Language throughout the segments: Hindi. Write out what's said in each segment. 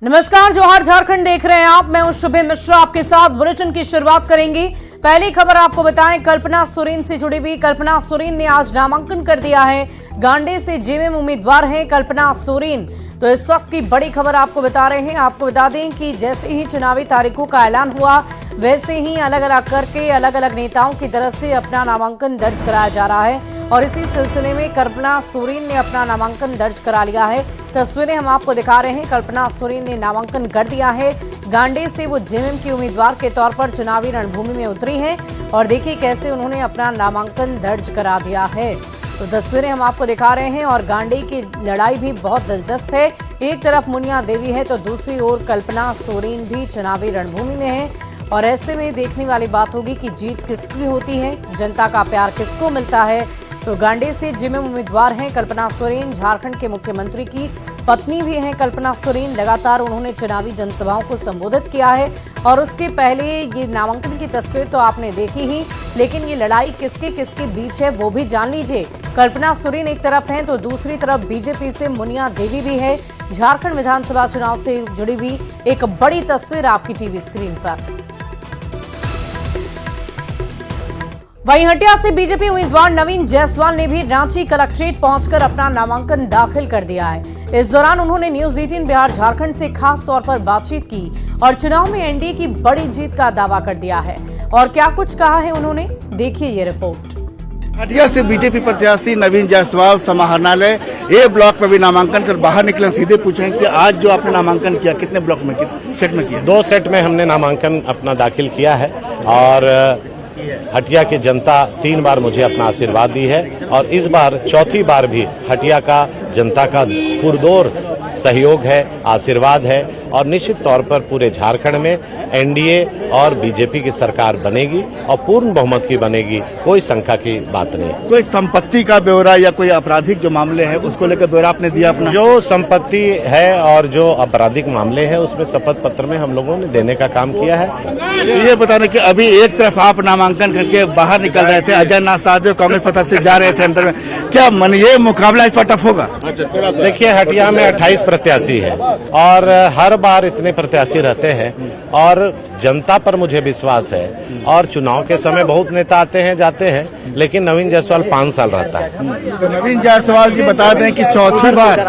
नमस्कार, जोहार झारखंड देख रहे हैं आप। मैं हूं शुभे मिश्रा, आपके साथ बुलेटिन की शुरुआत करेंगे। पहली खबर आपको बताएं, कल्पना सोरेन से जुड़ी हुई। कल्पना सोरेन ने आज नामांकन कर दिया है। गांडे से जेएमएम उम्मीदवार हैं कल्पना सोरेन। तो इस वक्त की बड़ी खबर आपको बता रहे हैं। आपको बता दें कि जैसे ही चुनावी तारीखों का ऐलान हुआ, वैसे ही अलग अलग करके अलग अलग नेताओं की तरफ से अपना नामांकन दर्ज कराया जा रहा है और इसी सिलसिले में कल्पना सोरेन ने अपना नामांकन दर्ज करा लिया है। तस्वीरें हम आपको दिखा रहे हैं। कल्पना सोरेन ने नामांकन कर दिया है। गांडे से वो जेएमएम की उम्मीदवार के तौर पर चुनावी रणभूमि में उतरी हैं और देखिए कैसे उन्होंने अपना नामांकन दर्ज करा दिया है। तो तस्वीरें हम आपको दिखा रहे हैं और गांडे की लड़ाई भी बहुत दिलचस्प है। एक तरफ मुनिया देवी है तो दूसरी ओर कल्पना सोरेन भी चुनावी रणभूमि में है और ऐसे में देखने वाली बात होगी कि जीत किसकी होती है, जनता का प्यार किसको मिलता है। तो गांडे से जेएमएम उम्मीदवार हैं कल्पना सोरेन। झारखंड के मुख्यमंत्री की पत्नी भी हैं कल्पना सोरेन। लगातार उन्होंने चुनावी जनसभाओं को संबोधित किया है और उसके पहले ये नामांकन की तस्वीर तो आपने देखी ही, लेकिन ये लड़ाई किसके किसके बीच है वो भी जान लीजिए। कल्पना सोरेन एक तरफ हैं तो दूसरी तरफ बीजेपी से मुनिया देवी भी है। झारखंड विधानसभा चुनाव से जुड़ी हुई एक बड़ी तस्वीर आपकी टीवी स्क्रीन पर। वहीं हटिया से बीजेपी उम्मीदवार नवीन जायसवाल ने भी रांची कलेक्ट्रेट पहुंचकर अपना नामांकन दाखिल कर दिया है। इस दौरान उन्होंने न्यूज 18 बिहार झारखंड से खास तौर पर बातचीत की और चुनाव में एनडीए की बड़ी जीत का दावा कर दिया है। और क्या कुछ कहा है उन्होंने, देखिए ये रिपोर्ट। हटिया से बीजेपी प्रत्याशी नवीन जायसवाल समाहरणालय ए ब्लॉक में भी नामांकन कर बाहर निकले। सीधे पूछें कि आज जो आपने नामांकन किया कितने ब्लॉक में, कितने सेट में किया? 2 सेट में हमने नामांकन अपना दाखिल किया है और हटिया की जनता 3 बार मुझे अपना आशीर्वाद दी है और इस बार चौथी बार भी हटिया का जनता का पुरजोर सहयोग है, आशीर्वाद है और निश्चित तौर पर पूरे झारखंड में एनडीए और बीजेपी की सरकार बनेगी और पूर्ण बहुमत की बनेगी, कोई शंका की बात नहीं। कोई संपत्ति का ब्यौरा या कोई आपराधिक जो मामले हैं उसको लेकर ब्यौरा आपने दिया अपना? जो संपत्ति है और जो आपराधिक मामले हैं उसमें शपथ पत्र में हम लोगों ने देने का काम किया है। ये बताने कि अभी एक तरफ आप नामांकन करके बाहर निकल रहे थे, अजय नाथ साहदेव कांग्रेस प्रत्याशी जा रहे थे अंदर में, क्या मन ये मुकाबला इस पर टफ होगा? देखिए, हटिया में 28 प्रत्याशी है और हर बार इतने प्रत्याशी रहते हैं और जनता पर मुझे विश्वास है और चुनाव के समय बहुत नेता आते हैं जाते हैं, लेकिन नवीन जायसवाल 5 साल रहता है। तो नवीन जायसवाल जी बता दें कि चौथी बार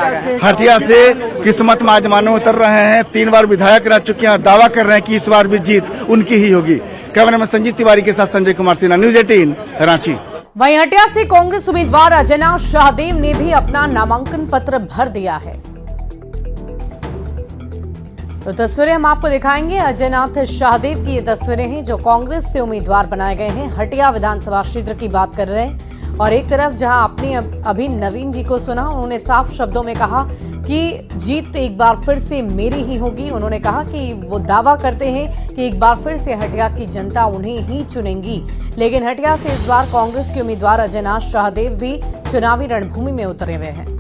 हटिया से किस्मत में आजमाने उतर रहे हैं। 3 बार विधायक रह चुके हैं, दावा कर रहे हैं कि इस बार भी जीत उनकी ही होगी। कैमरामैन संजीव तिवारी के साथ संजय कुमार सिन्हा, न्यूज 18 रांची। वहीं हटिया से कांग्रेस उम्मीदवार अजयनाथ शाहदेव ने भी अपना नामांकन पत्र भर दिया है। तो तस्वीरें हम आपको दिखाएंगे। अजयनाथ शाहदेव की ये तस्वीरें हैं जो कांग्रेस से उम्मीदवार बनाए गए हैं। हटिया विधानसभा क्षेत्र की बात कर रहे हैं और एक तरफ जहां आपने अभी नवीन जी को सुना, उन्होंने साफ शब्दों में कहा कि जीत एक बार फिर से मेरी ही होगी। उन्होंने कहा कि वो दावा करते हैं कि एक बार फिर से हटिया की जनता उन्हें ही चुनेगी। लेकिन हटिया से इस बार कांग्रेस के उम्मीदवार अजयनाथ शाहदेव भी चुनावी रणभूमि में उतरे हुए हैं।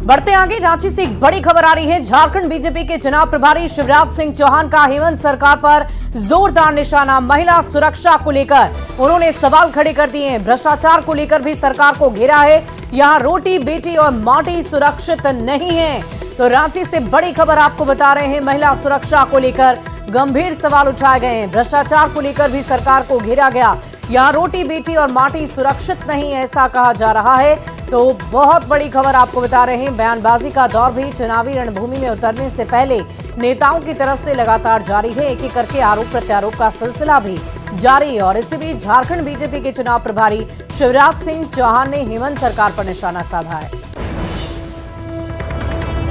बढ़ते आगे, रांची से एक बड़ी खबर आ रही है। झारखंड बीजेपी के चुनाव प्रभारी शिवराज सिंह चौहान का हेमंत सरकार पर जोरदार निशाना। महिला सुरक्षा को लेकर उन्होंने सवाल खड़े कर दिए हैं। भ्रष्टाचार को लेकर भी सरकार को घेरा है। यहां रोटी बेटी और माटी सुरक्षित नहीं है। तो रांची से बड़ी खबर आपको बता रहे हैं। महिला सुरक्षा को लेकर गंभीर सवाल उठाए गए हैं। भ्रष्टाचार को लेकर भी सरकार को घेरा गया। यहाँ रोटी बेटी और माटी सुरक्षित नहीं, ऐसा कहा जा रहा है। तो बहुत बड़ी खबर आपको बता रहे हैं। बयानबाजी का दौर भी चुनावी रणभूमि में उतरने से पहले नेताओं की तरफ से लगातार जारी है। एक एक करके आरोप प्रत्यारोप का सिलसिला भी जारी है और इसी बीच झारखंड बीजेपी के चुनाव प्रभारी शिवराज सिंह चौहान ने हेमंत सरकार पर निशाना साधा है।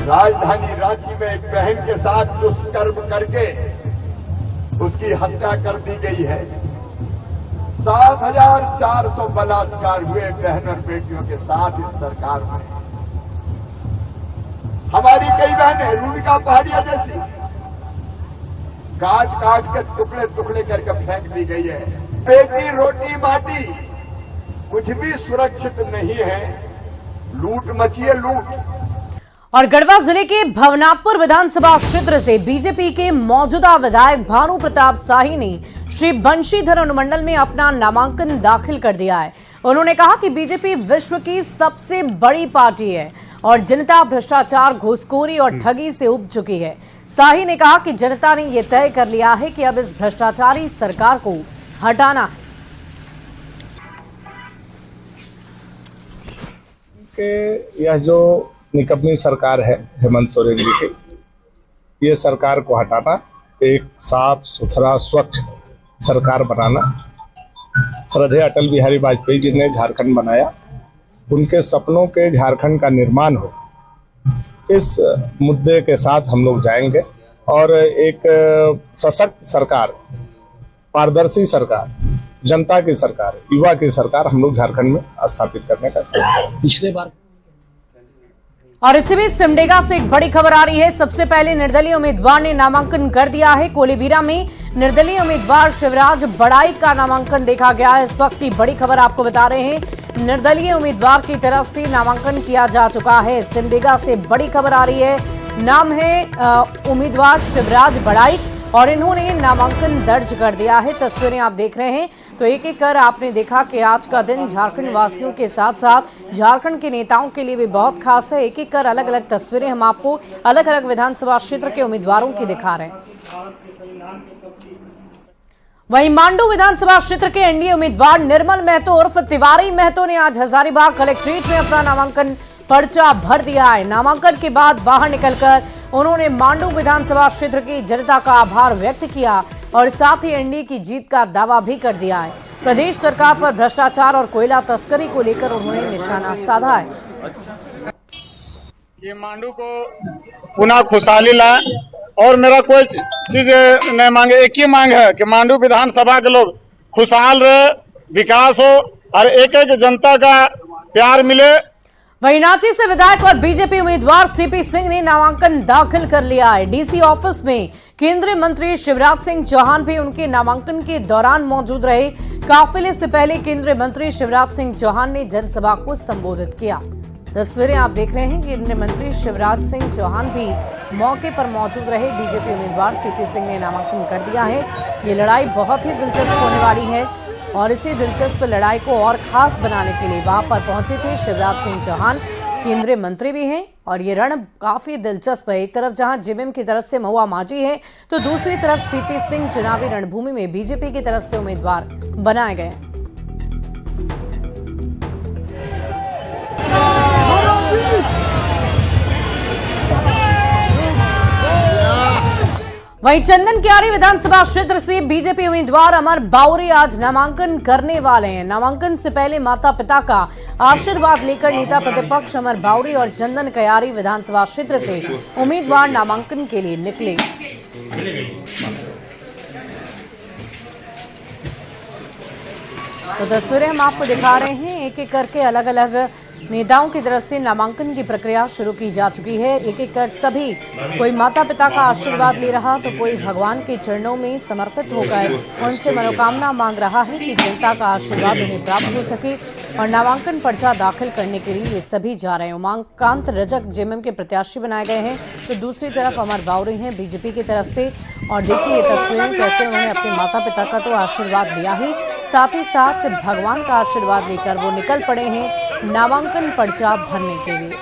राजधानी रांची में एक बहन के साथ दुष्कर्म करके उसकी हत्या कर दी गई है। 7,400 बलात्कार हुए बहन और बेटियों के साथ इस सरकार में। हमारी कई बहनें रूबिका पहाड़िया जैसी काट काट के टुकड़े टुकड़े करके फेंक दी गई है। बेटी रोटी माटी कुछ भी सुरक्षित नहीं है। लूट मची है, लूट। और गढ़वा जिले के भवनाथपुर विधानसभा क्षेत्र से बीजेपी के मौजूदा विधायक भानु प्रताप शाही ने श्री बंशीधर अनुमंडल में अपना नामांकन दाखिल कर दिया है। उन्होंने कहा कि बीजेपी विश्व की सबसे बड़ी पार्टी है और जनता भ्रष्टाचार, घूसखोरी और ठगी से उब चुकी है। शाही ने कहा कि जनता ने यह तय कर लिया है कि अब इस भ्रष्टाचारी सरकार को हटाना है। कि यह जो निकम्मी सरकार है हेमंत सोरेन जी की, ये सरकार को हटाना, एक साफ सुथरा स्वच्छ सरकार बनाना। श्रद्धेय अटल बिहारी वाजपेयी जी ने झारखंड बनाया, उनके सपनों के झारखंड का निर्माण हो, इस मुद्दे के साथ हम लोग जाएंगे और एक सशक्त सरकार, पारदर्शी सरकार, जनता की सरकार, युवा की सरकार हम लोग झारखंड में स्थापित करने का पिछले बार। और इसी बीच सिमडेगा से एक बड़ी खबर आ रही है। सबसे पहले निर्दलीय उम्मीदवार ने नामांकन कर दिया है। कोलेबिरा में निर्दलीय उम्मीदवार शिवराज बड़ाई का नामांकन देखा गया है। इस वक्त की बड़ी खबर आपको बता रहे हैं, निर्दलीय उम्मीदवार की तरफ से नामांकन किया जा चुका है। सिमडेगा से बड़ी खबर आ रही है। नाम है उम्मीदवार शिवराज बड़ाई और इन्होंने नामांकन दर्ज कर दिया है। तस्वीरें आप देख रहे हैं तो एक एक कर आपने देखा कि आज का दिन झारखंड वासियों के साथ साथ झारखंड के नेताओं के लिए भी बहुत खास है। एक एक कर अलग अलग तस्वीरें हम आपको अलग अलग विधानसभा क्षेत्र के उम्मीदवारों की दिखा रहे हैं। वहीं मांडू विधानसभा क्षेत्र के एनडीए उम्मीदवार निर्मल महतो उर्फ तिवारी महतो ने आज हजारीबाग कलेक्ट्रेट में अपना नामांकन पर्चा भर दिया है। नामांकन के बाद बाहर निकलकर उन्होंने मांडू विधानसभा क्षेत्र की जनता का आभार व्यक्त किया और साथ ही एनडीए की जीत का दावा भी कर दिया है। प्रदेश सरकार पर भ्रष्टाचार और कोयला तस्करी को लेकर उन्होंने निशाना साधा है। ये मांडू को पुनः खुशहाली लाए और मेरा कोई चीज नहीं मांगे, एक ही मांग है कि मांडू विधानसभा के लोग खुशहाल रहे, विकास हो और एक एक जनता का प्यार मिले। वहीं रांची से विधायक और बीजेपी उम्मीदवार सीपी सिंह ने नामांकन दाखिल कर लिया है। डीसी ऑफिस में केंद्रीय मंत्री शिवराज सिंह चौहान भी उनके नामांकन के दौरान मौजूद रहे। काफिले से पहले केंद्रीय मंत्री शिवराज सिंह चौहान ने जनसभा को संबोधित किया। तस्वीरें आप देख रहे हैं। केंद्रीय मंत्री शिवराज सिंह चौहान भी मौके पर मौजूद रहे। बीजेपी उम्मीदवार सीपी सिंह ने नामांकन कर दिया है। ये लड़ाई बहुत ही दिलचस्प होने वाली है और इसी दिलचस्प लड़ाई को और खास बनाने के लिए वहां पर पहुंचे थे शिवराज सिंह चौहान, केंद्रीय मंत्री भी हैं और ये रण काफी दिलचस्प है। एक तरफ जहां जेएमएम की तरफ से महुआ माझी है तो दूसरी तरफ सीपी सिंह चुनावी रणभूमि में बीजेपी की तरफ से उम्मीदवार बनाए गए। वहीं चंदन क्यारी विधानसभा क्षेत्र से बीजेपी उम्मीदवार अमर बाउरी आज नामांकन करने वाले हैं। नामांकन से पहले माता पिता का आशीर्वाद लेकर नेता प्रतिपक्ष अमर बाउरी और चंदन क्यारी विधानसभा क्षेत्र से उम्मीदवार नामांकन के लिए निकले। तो तस्वीरें हम आपको दिखा रहे हैं। एक एक करके अलग अलग नेताओं की तरफ से नामांकन की प्रक्रिया शुरू की जा चुकी है। एक एक कर सभी, कोई माता पिता का आशीर्वाद ले रहा तो कोई भगवान के चरणों में समर्पित होकर उनसे मनोकामना मांग रहा है कि जनता का आशीर्वाद उन्हें प्राप्त हो सके और नामांकन पर्चा दाखिल करने के लिए ये सभी जा रहे हैं। उमाकांत रजक जेएमएम के प्रत्याशी बनाए गए हैं तो दूसरी तरफ अमर बाउरी हैं बीजेपी की तरफ से। और देखिए ये तस्वीरें कैसे उन्होंने अपने माता पिता का तो आशीर्वाद लिया ही, साथ ही साथ भगवान का आशीर्वाद लेकर वो निकल पड़े हैं नामांकन पर्चा भरने के लिए।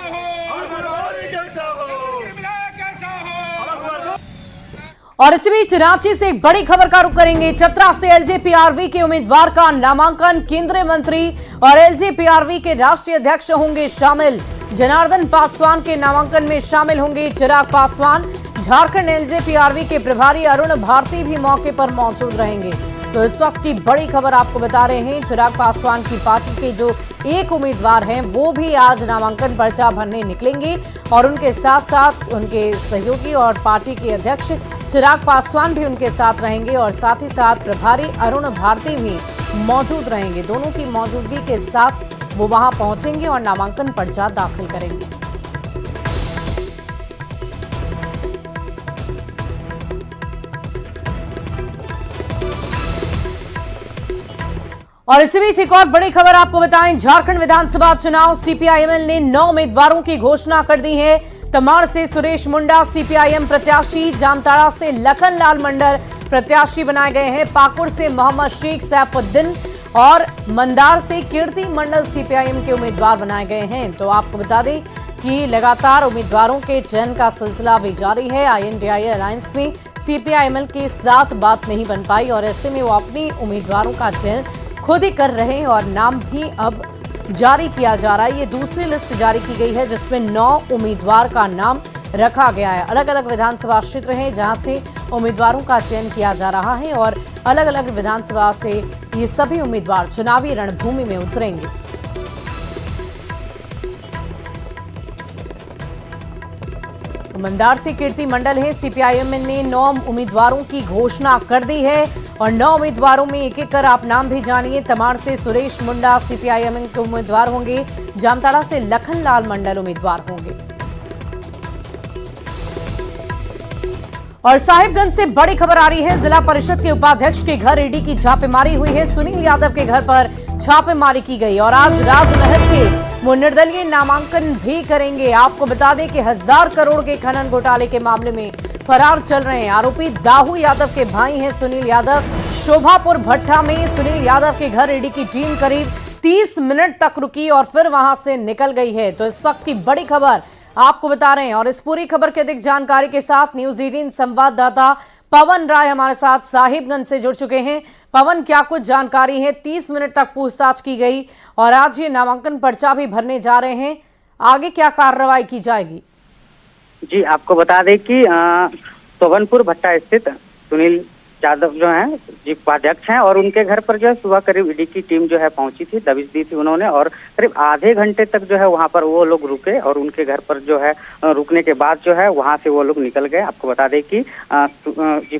और इसी बीच रांची से एक बड़ी खबर का रुख करेंगे। चतरा से एलजेपीआरवी के उम्मीदवार का नामांकन, केंद्रीय मंत्री और एलजेपीआरवी के राष्ट्रीय अध्यक्ष होंगे शामिल। जनार्दन पासवान के नामांकन में शामिल होंगे चिराग पासवान। झारखंड एलजेपीआरवी के प्रभारी अरुण भारती भी मौके पर मौजूद रहेंगे। तो इस वक्त की बड़ी खबर आपको बता रहे हैं, चिराग पासवान की पार्टी के जो एक उम्मीदवार हैं वो भी आज नामांकन पर्चा भरने निकलेंगे और उनके साथ साथ उनके सहयोगी और पार्टी के अध्यक्ष चिराग पासवान भी उनके साथ रहेंगे और साथ ही साथ प्रभारी अरुण भारती भी मौजूद रहेंगे। दोनों की मौजूदगी के साथ वो वहां पहुंचेंगे और नामांकन पर्चा दाखिल करेंगे। और इसी बीच एक और बड़ी खबर आपको बताएं, झारखंड विधानसभा चुनाव सीपीआईएम ने 9 उम्मीदवारों की घोषणा कर दी है। तमाड़ से सुरेश मुंडा सीपीआईएम प्रत्याशी, जामताड़ा से लखन लाल मंडल प्रत्याशी बनाए गए हैं। पाकुड़ से मोहम्मद शेख सैफुद्दीन और मंदार से कीर्ति मंडल सीपीआईएम के उम्मीदवार बनाए गए हैं। तो आपको बता दें कि लगातार उम्मीदवारों के चयन का सिलसिला भी जारी है। INDIA अलायंस में CPI-ML के साथ बात नहीं बन पाई और ऐसे में वो अपनी उम्मीदवारों का चयन खुद ही कर रहे हैं और नाम भी अब जारी किया जा रहा है। ये दूसरी लिस्ट जारी की गई है जिसमें 9 उम्मीदवार का नाम रखा गया है। अलग अलग विधानसभा क्षेत्र हैं जहां से उम्मीदवारों का चयन किया जा रहा है और अलग अलग विधानसभा से ये सभी उम्मीदवार चुनावी रणभूमि में उतरेंगे। मंदार से कीर्ति मंडल है। CPI-ML ने 9 उम्मीदवारों की घोषणा कर दी है और 9 उम्मीदवारों में एक एक कर आप नाम भी जानिए। तमाड़ से सुरेश मुंडा CPI-ML के उम्मीदवार होंगे। जामताड़ा से लखन लाल मंडल उम्मीदवार होंगे और साहिबगंज से बड़ी खबर आ रही है। जिला परिषद के उपाध्यक्ष के घर ईडी की छापेमारी हुई है। सुनील यादव के घर पर छापेमारी की गई और आज राजमहल से वो निर्दलीय नामांकन भी करेंगे। आपको बता दें कि 1000 करोड़ के खनन घोटाले के मामले में फरार चल रहे हैं आरोपी दाऊ यादव के भाई हैं सुनील यादव। शोभापुर भट्टा में सुनील यादव के घर ईडी की टीम करीब 30 मिनट तक रुकी और फिर वहां से निकल गई है। तो इस वक्त की बड़ी खबर आपको बता रहे हैं और इस पूरी खबर की अधिक जानकारी के साथ न्यूज़ 18 संवाददाता पवन राय हमारे साथ साहिबगंज से जुड़ चुके हैं। पवन, क्या कुछ जानकारी है? 30 मिनट तक पूछताछ की गई और आज ये नामांकन पर्चा भी भरने जा रहे हैं, आगे क्या कार्रवाई की जाएगी? जी, आपको बता दें कि सोबनपुर भट्टा स्थित सुनील यादव जो हैं जी उपाध्यक्ष हैं और उनके घर पर जो है सुबह करीब ईडी की टीम जो है पहुंची थी, दबिश दी थी उन्होंने और करीब आधे घंटे तक जो है वहां पर वो लोग रुके और उनके घर पर जो है रुकने के बाद जो है वहां से वो लोग निकल गए। आपको बता दें कि जी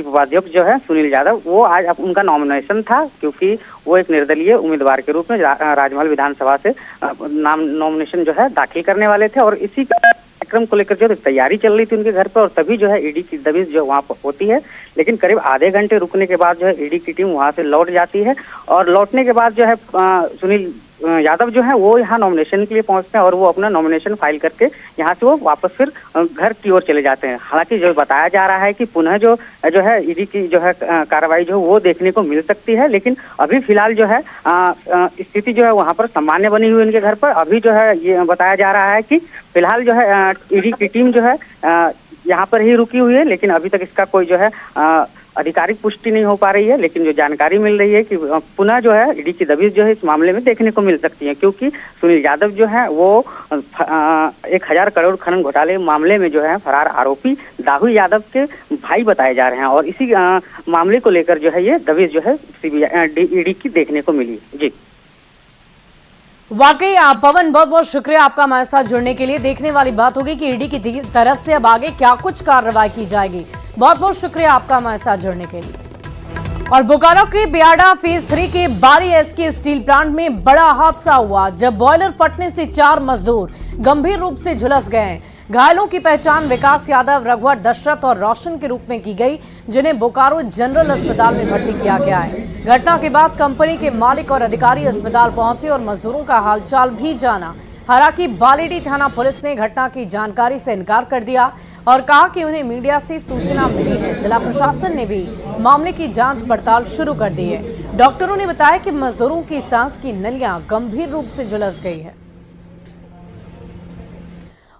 उपाध्यक्ष जो है सुनील यादव वो आज उनका नॉमिनेशन था क्योंकि वो एक निर्दलीय उम्मीदवार के रूप में राजमहल विधानसभा से नॉमिनेशन जो है दाखिल करने वाले थे और इसी कार्यक्रम को लेकर जो तैयारी चल रही थी उनके घर पर और तभी जो है ईडी की दबिश जो वहाँ पर होती है। लेकिन करीब आधे घंटे रुकने के बाद जो है ईडी की टीम वहाँ से लौट जाती है और लौटने के बाद जो है सुनील यादव जो है वो यहाँ नॉमिनेशन के लिए पहुंचते हैं और वो अपना नॉमिनेशन फाइल करके यहाँ से वो वापस फिर घर की ओर चले जाते हैं। हालांकि जो बताया जा रहा है कि पुनः जो है ईडी की जो है कार्रवाई जो वो देखने को मिल सकती है, लेकिन अभी फिलहाल जो है स्थिति जो है वहाँ पर सामान्य बनी हुई उनके घर पर। अभी जो है ये बताया जा रहा है कि फिलहाल जो है ईडी की टीम जो है यहाँ पर ही रुकी हुई है, लेकिन अभी तक इसका कोई जो है आधिकारिक पुष्टि नहीं हो पा रही है। लेकिन जो जानकारी मिल रही है कि पुनः जो है ईडी की दबिश जो है इस मामले में देखने को मिल सकती है क्योंकि सुनील यादव जो है वो 1000 करोड़ खनन घोटाले मामले में जो है फरार आरोपी दाऊ यादव के भाई बताए जा रहे हैं और इसी मामले को लेकर जो है ये दबिश जो है ईडी की देखने को मिली। जी वाकई पवन, बहुत बहुत शुक्रिया आपका हमारे साथ जुड़ने के लिए। देखने वाली बात होगी कि ईडी की तरफ से अब आगे क्या कुछ कार्रवाई की जाएगी। बहुत बहुत शुक्रिया आपका हमारे साथ जुड़ने के लिए। और बोकारो के बियाडा फेज 3 के बारी एसके स्टील प्लांट में बड़ा हादसा हुआ जब बॉयलर फटने से 4 मजदूर गंभीर रूप से झुलस गए। घायलों की पहचान विकास यादव, रघुवर दशरथ और रोशन के रूप में की गई, जिन्हें बोकारो जनरल अस्पताल में भर्ती किया गया है। घटना के बाद कंपनी के मालिक और अधिकारी अस्पताल पहुंचे और मजदूरों का हालचाल भी जाना। हालांकि बालीडीह थाना पुलिस ने घटना की जानकारी से इनकार कर दिया और कहा कि उन्हें मीडिया से सूचना मिली है। जिला प्रशासन ने भी मामले की जांच पड़ताल शुरू कर दी है। डॉक्टरों ने बताया कि मजदूरों की सांस की नलियां गंभीर रूप से झुलस गई है।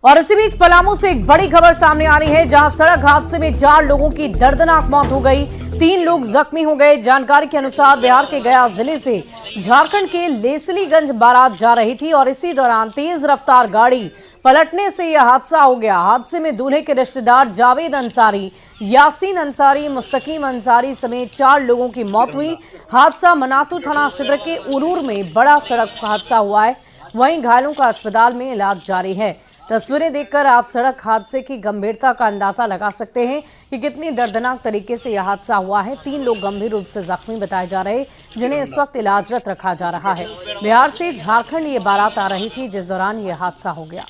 और इसी बीच पलामू से एक बड़ी खबर सामने आ रही है जहां सड़क हादसे में 4 लोगों की दर्दनाक मौत हो गई, 3 लोग जख्मी हो गए। जानकारी के अनुसार बिहार के गया जिले से झारखंड के लेसलीगंज बारात जा रही थी और इसी दौरान तेज रफ्तार गाड़ी पलटने से यह हादसा हो गया। हादसे में दूल्हे के रिश्तेदार जावेद अंसारी, यासीन अंसारी, मुस्तकीम अंसारी समेत 4 लोगों की मौत हुई। हादसा मनातू थाना क्षेत्र के उरूर में बड़ा सड़क हादसा हुआ है, वहीं घायलों का अस्पताल में इलाज जारी है। तस्वीरें देखकर आप सड़क हादसे की गंभीरता का अंदाजा लगा सकते हैं कि कितनी दर्दनाक तरीके से यह हादसा हुआ है। 3 लोग गंभीर रूप से जख्मी बताए जा रहे, जिन्हें इस वक्त इलाजरत रखा जा रहा है। बिहार से झारखंड ये बारात आ रही थी जिस दौरान यह हादसा हो गया।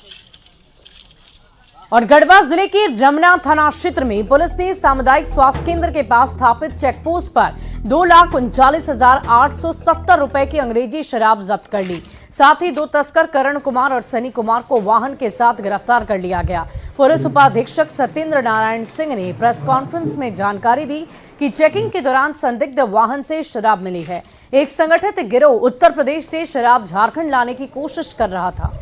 और गढ़वा जिले के रमना थाना क्षेत्र में पुलिस ने सामुदायिक स्वास्थ्य केंद्र के पास स्थापित चेकपोस्ट पर 2,39,870 रुपए की अंग्रेजी शराब जब्त कर ली। साथ ही 2 तस्कर करण कुमार और सनी कुमार को वाहन के साथ गिरफ्तार कर लिया गया। पुलिस उपाधीक्षक सत्येंद्र नारायण सिंह ने प्रेस कॉन्फ्रेंस में जानकारी दी कि चेकिंग के दौरान संदिग्ध वाहन से शराब मिली है। एक संगठित गिरोह उत्तर प्रदेश से शराब झारखंड लाने की कोशिश कर रहा था।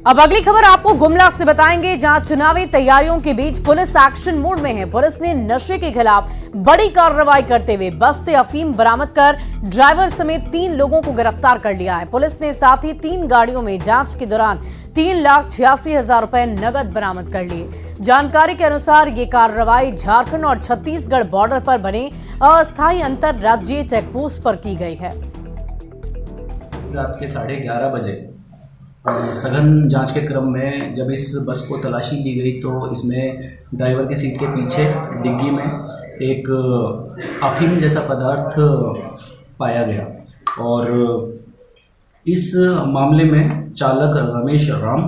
अब अगली खबर आपको गुमला से बताएंगे, जहां चुनावी तैयारियों के बीच पुलिस एक्शन मोड में है। पुलिस ने नशे के खिलाफ बड़ी कार्रवाई करते हुए बस से अफीम बरामद कर ड्राइवर समेत 3 लोगों को गिरफ्तार कर लिया है। पुलिस ने साथ ही 3 गाड़ियों में जांच के दौरान 3,86,000 रुपए नगद बरामद कर लिए। जानकारी के अनुसार ये कार्रवाई झारखंड और छत्तीसगढ़ बॉर्डर पर बने अस्थायी अंतरराज्यीय चेकपोस्ट पर की गई है। रात के 11:30 बजे सघन जांच के क्रम में जब इस बस को तलाशी ली गई तो इसमें ड्राइवर की सीट के पीछे डिग्गी में एक अफीम जैसा पदार्थ पाया गया और इस मामले में चालक रमेश राम,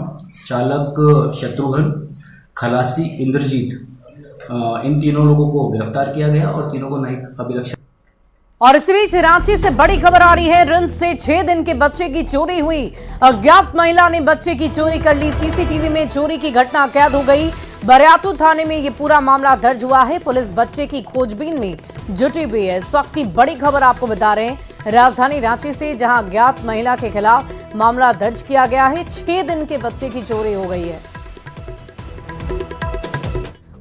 चालक शत्रुघ्न, खलासी इंद्रजीत, इन तीनों लोगों को गिरफ्तार किया गया और तीनों को न्यायिक अभिरक्षा। और इसी बीच रांची से बड़ी खबर आ रही है। रिम्स से 6 दिन के बच्चे की चोरी हुई। अज्ञात महिला ने बच्चे की चोरी कर ली। सीसीटीवी में चोरी की घटना कैद हो गई। बरियातू थाने में ये पूरा मामला दर्ज हुआ है। पुलिस बच्चे की खोजबीन में जुटी हुई है। इस वक्त की बड़ी खबर आपको बता रहे हैं राजधानी रांची से, जहां अज्ञात महिला के खिलाफ मामला दर्ज किया गया है। 6 दिन के बच्चे की चोरी हो गई है।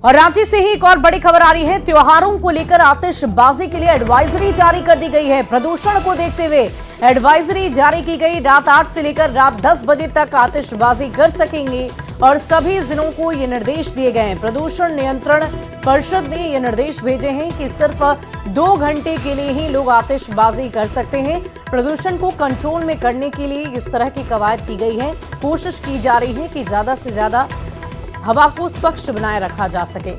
और रांची से ही एक और बड़ी खबर आ रही है। त्योहारों को लेकर आतिशबाजी के लिए एडवाइजरी जारी कर दी गई है। प्रदूषण को देखते हुए एडवाइजरी जारी की गई। रात 8 से लेकर रात 10 बजे तक आतिशबाजी कर सकेंगे और सभी जिलों को ये निर्देश दिए गए हैं। प्रदूषण नियंत्रण परिषद ने ये निर्देश भेजे हैं कि सिर्फ 2 घंटे के लिए ही लोग आतिशबाजी कर सकते हैं। प्रदूषण को कंट्रोल में करने के लिए इस तरह की कवायद की गई है। कोशिश की जा रही है कि ज्यादा से ज्यादा हवा को स्वच्छ बनाए रखा जा सके।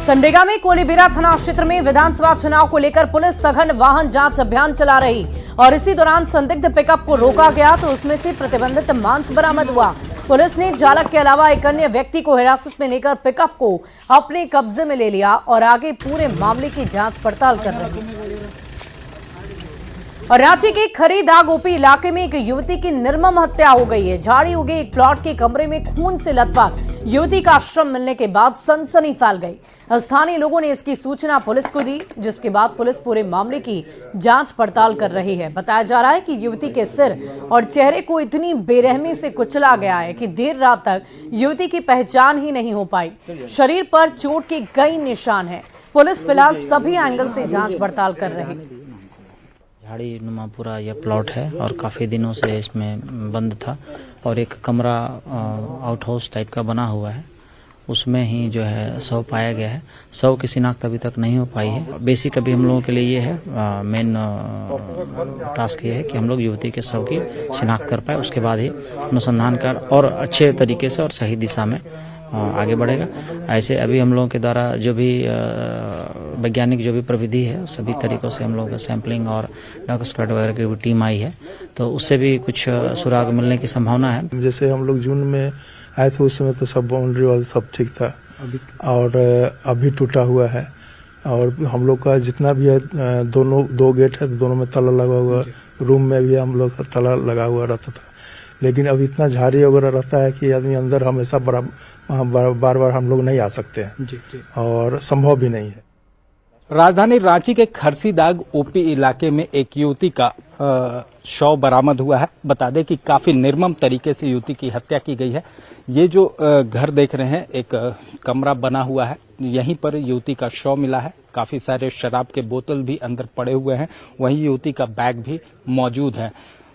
सिमडेगा में कोलीबेरा थाना क्षेत्र में विधानसभा चुनाव को लेकर पुलिस सघन वाहन जांच अभियान चला रही और इसी दौरान संदिग्ध पिकअप को रोका गया तो उसमें से प्रतिबंधित मांस बरामद हुआ। पुलिस ने चालक के अलावा एक अन्य व्यक्ति को हिरासत में लेकर पिकअप को अपने कब्जे में ले लिया और आगे पूरे मामले की जांच पड़ताल कर रही है। और रांची के खरीदा गोपी इलाके में एक युवती की निर्मम हत्या हो गई है। झाड़ी उगे एक प्लॉट के कमरे में खून से लथपथ युवती का शव मिलने के बाद सनसनी फैल गई। स्थानीय लोगों ने इसकी सूचना पुलिस को दी, जिसके बाद पुलिस पूरे मामले की जांच पड़ताल कर रही है। बताया जा रहा है कि युवती के सिर और चेहरे को इतनी बेरहमी से कुचला गया है कि देर रात तक युवती की पहचान ही नहीं हो पाई। शरीर पर चोट के कई निशान हैं। पुलिस फिलहाल सभी एंगल से जांच पड़ताल कर रही है। झाड़ी नुमा पूरा यह प्लॉट है और काफ़ी दिनों से इसमें बंद था और एक कमरा आउट हाउस टाइप का बना हुआ है, उसमें ही जो है शव पाया गया है। शव की शिनाख्त अभी तक नहीं हो पाई है। बेसिक अभी हम लोगों के लिए ये है, मेन टास्क ये है कि हम लोग युवती के शव की शिनाख्त कर पाए, उसके बाद ही अनुसंधान कर और अच्छे तरीके से और सही दिशा में आगे बढ़ेगा। ऐसे अभी हम लोगों के द्वारा जो भी वैज्ञानिक जो भी प्रविधि है सभी तरीकों से हम लोग सैंपलिंग और डॉग स्क्वाड वगैरह की टीम आई है, तो उससे भी कुछ सुराग मिलने की संभावना है। जैसे हम लोग जून में आए थे उस समय तो सब बाउंड्री वाल सब ठीक था और अभी टूटा हुआ है और हम लोग का जितना भी है दो गेट है, दोनों में ताला लगा हुआ, रूम में भी हम लोग का ताला लगा हुआ रहता था। लेकिन अब इतना झाड़ी वगैरह रहता है कि आदमी अंदर हमेशा बार बार हम लोग नहीं आ सकते हैं और संभव भी नहीं है। राजधानी रांची के खरसीदाग ओपी इलाके में एक युवती का शव बरामद हुआ है। बता दें कि काफी निर्मम तरीके से युवती की हत्या की गई है। ये जो घर देख रहे हैं एक कमरा बना हुआ है, यहीं पर युवती का शव मिला है। काफी सारे शराब के बोतल भी अंदर पड़े हुए हैं, वहीं युवती का बैग भी मौजूद है।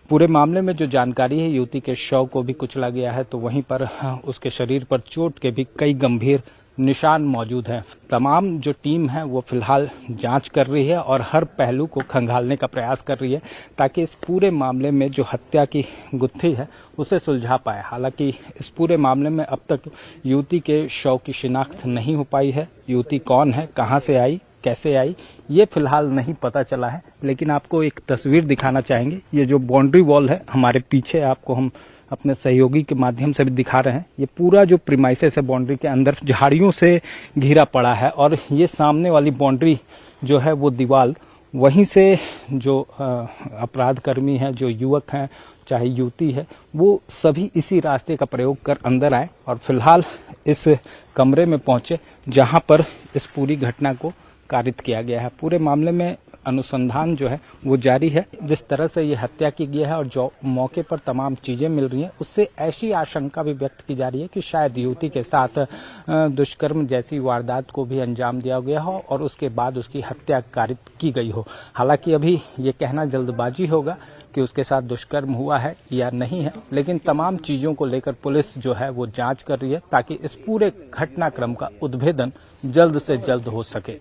पूरे मामले में जो जानकारी है, युवती के शव को भी कुचला गया है, तो वहीं पर उसके शरीर पर चोट के भी कई गंभीर निशान मौजूद हैं। तमाम जो टीम है वो फिलहाल जांच कर रही है और हर पहलू को खंगालने का प्रयास कर रही है ताकि इस पूरे मामले में जो हत्या की गुत्थी है उसे सुलझा पाए। हालांकि इस पूरे मामले में अब तक युवती के शव की शिनाख्त नहीं हो पाई है। युवती कौन है, कहां से आई, कैसे आई, ये फिलहाल नहीं पता चला है। लेकिन आपको एक तस्वीर दिखाना चाहेंगे। ये जो बाउंड्री वॉल है हमारे पीछे, आपको हम अपने सहयोगी के माध्यम से भी दिखा रहे हैं। ये पूरा जो प्रीमाइसेस है बाउंड्री के अंदर झाड़ियों से घिरा पड़ा है और ये सामने वाली बाउंड्री जो है वो दीवार, वहीं से जो अपराध कर्मी है, जो युवक हैं चाहे युवती है, वो सभी इसी रास्ते का प्रयोग कर अंदर आए और फिलहाल इस कमरे में पहुंचे जहां पर इस पूरी घटना को कारित किया गया है। पूरे मामले में अनुसंधान जो है वो जारी है। जिस तरह से ये हत्या की गई है और जो मौके पर तमाम चीजें मिल रही हैं, उससे ऐसी आशंका भी व्यक्त की जा रही है कि शायद युवती के साथ दुष्कर्म जैसी वारदात को भी अंजाम दिया गया हो और उसके बाद उसकी हत्या कारित की गई हो। हालांकि अभी ये कहना जल्दबाजी होगा कि उसके साथ दुष्कर्म हुआ है या नहीं है, लेकिन तमाम चीजों को लेकर पुलिस जो है वो जांच कर रही है ताकि इस पूरे घटनाक्रम का उद्भेदन जल्द से जल्द हो सके।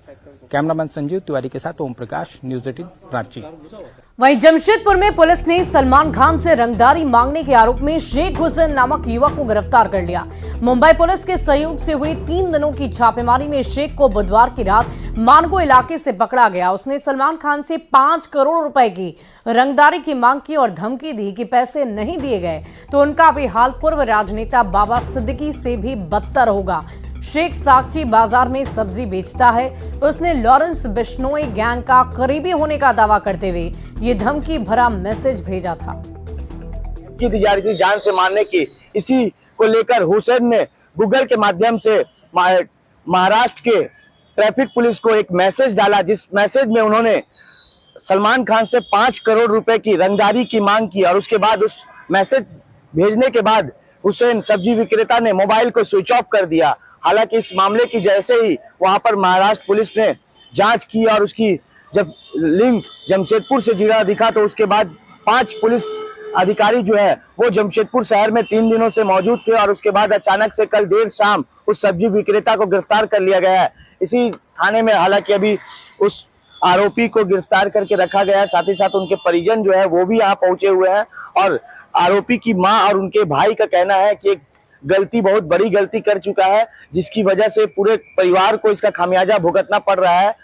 कैमरामैन संजीव तिवारी के साथ ओम प्रकाश, न्यूज 18 रांची। वहीं जमशेदपुर में पुलिस ने सलमान खान से रंगदारी मांगने के आरोप में शेख हुसैन नामक युवक को गिरफ्तार कर लिया। मुंबई पुलिस के सहयोग से हुई 3 दिनों की छापेमारी में शेख को बुधवार की रात मानगो इलाके से पकड़ा गया। उसने सलमान खान से 5 करोड़ रुपए की रंगदारी की मांग की और धमकी दी कि पैसे नहीं दिए गए तो उनका भी हाल पूर्व राजनेता बाबा सिद्दीकी से भी बदतर होगा। शेख सागची बाजार में सब्जी बेचता है। उसने लॉरेंस बिश्नोई गैंग का करीबी होने का दावा करते हुए ये धमकी भरा मैसेज भेजा था। की दी जा रही थी जान से मारने की। इसी को लेकर हुसैन ने गूगल के माध्यम से महाराष्ट्र के ट्रैफिक पुलिस को एक मैसेज डाला, जिस मैसेज में उन्होंने सलमान खान से 5 करोड़ रुपए की रंगदारी की मांग की और उसके बाद उस मैसेज भेजने के बाद हुसैन सब्जी विक्रेता ने मोबाइल को स्विच ऑफ कर दिया। हालांकि इस मामले की जैसे ही वहां पर महाराष्ट्र पुलिस ने जांच की और उसकी जब लिंक जमशेदपुर से जुड़ा दिखा तो उसके बाद 5 पुलिस अधिकारी जो है वो जमशेदपुर शहर में 3 दिनों से मौजूद थे और उसके बाद अचानक से कल देर शाम उस सब्जी विक्रेता को गिरफ्तार कर लिया गया है। इसी थाने में हालांकि अभी उस आरोपी को गिरफ्तार करके रखा गया है। साथ ही साथ उनके परिजन जो है वो भी यहाँ पहुंचे हुए हैं और आरोपी की मां और उनके भाई का कहना है कि एक गलती, बहुत बड़ी गलती कर चुका है, जिसकी वजह से पूरे परिवार को इसका खामियाजा भुगतना पड़ रहा है।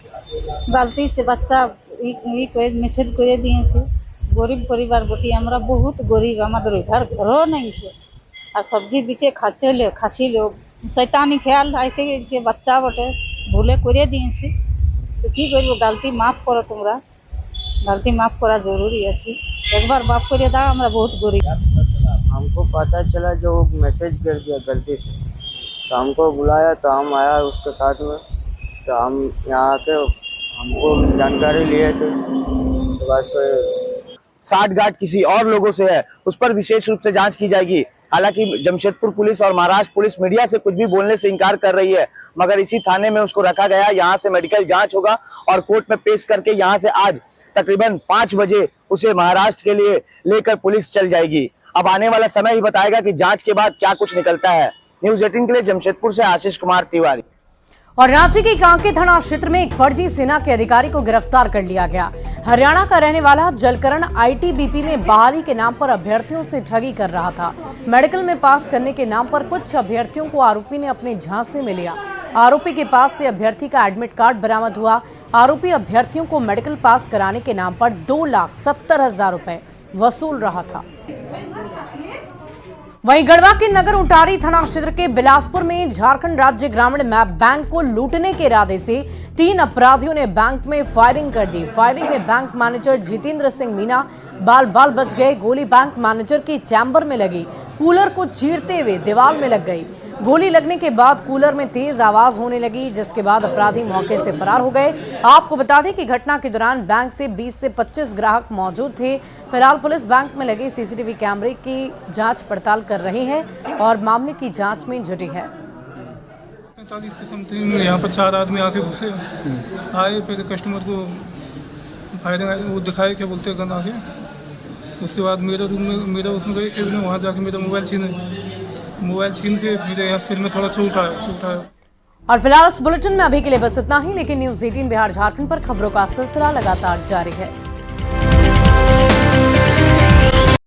गलती से बच्चा निषेध करे दिए, गरीब परिवार बटी, हमरा बहुत गरीब, हमारे घर घरों नहीं है और सब्जी बीचे खाची लोग शैतानी ख्याल ऐसे बच्चा बटे भूले करे दिए तो की कर गलती माफ करो, तुम्हारा गलती माफ करा जरूरी है। एक बार माफ करिए दा, हमरा बहुत गरीब। हमको पता चला जो मैसेज कर दिया गलती से, तो हमको बुलाया तो हम आया उसके साथ में, तो हम यहाँ आके हमको जानकारी लिए थे। तो बस साठगांठ किसी और लोगों से है उस पर विशेष रूप से जांच की जाएगी। हालांकि जमशेदपुर पुलिस और महाराष्ट्र पुलिस मीडिया से कुछ भी बोलने से इनकार कर रही है, मगर इसी थाने में उसको रखा गया। यहाँ से मेडिकल जांच होगा और कोर्ट में पेश करके यहाँ से आज तकरीबन 5 बजे उसे महाराष्ट्र के लिए लेकर पुलिस चल जाएगी। अब आने वाला समय ही बताएगा कि जांच के बाद क्या कुछ निकलता है। न्यूज 18 के लिए जमशेदपुर से आशीष कुमार तिवारी। और रांची के कांके थाना क्षेत्र में एक फर्जी सेना के अधिकारी को गिरफ्तार कर लिया गया। हरियाणा का रहने वाला जलकरण आईटीबीपी में बहाली के नाम पर अभ्यर्थियों से ठगी कर रहा था। मेडिकल में पास करने के नाम पर कुछ अभ्यर्थियों को आरोपी ने अपने झांसे में लिया। आरोपी के पास से अभ्यर्थी का एडमिट कार्ड बरामद हुआ। आरोपी अभ्यर्थियों को मेडिकल पास कराने के नाम पर 2,70,000 रुपए वसूल रहा था। वहीं गढ़वा के नगर उंटारी थाना क्षेत्र के बिलासपुर में झारखंड राज्य ग्रामीण बैंक को लूटने के इरादे से 3 अपराधियों ने बैंक में फायरिंग कर दी। फायरिंग में बैंक मैनेजर जितेंद्र सिंह मीना बाल बच गए। गोली बैंक मैनेजर की चैम्बर में लगी, कूलर को चीरते हुए दीवार में लग गई। गोली लगने के बाद कूलर में तेज आवाज होने लगी, जिसके बाद अपराधी मौके से फरार हो गए। आपको बता दें कि घटना के दौरान बैंक से 20 से 25 ग्राहक मौजूद थे। फिलहाल पुलिस बैंक में लगे सीसीटीवी कैमरे की जांच पड़ताल कर रही है और मामले की जांच में जुटी है। 45 के समथिंग यहाँ पर 4 आदमी आके घुसे, आए फिर कस्टमर को फायरिंग वो दिखाए, क्या बोलते हैं, गन आके। उसके बाद मेरे रूम में मेरा उसमें गए कि वहाँ जाके मेरा मोबाइल छीन के फिर यहाँ सिर में थोड़ा चोट आया। और फिलहाल इस बुलेटिन में अभी के लिए बस इतना ही, लेकिन न्यूज 18 बिहार झारखंड पर खबरों का सिलसिला लगातार जारी है।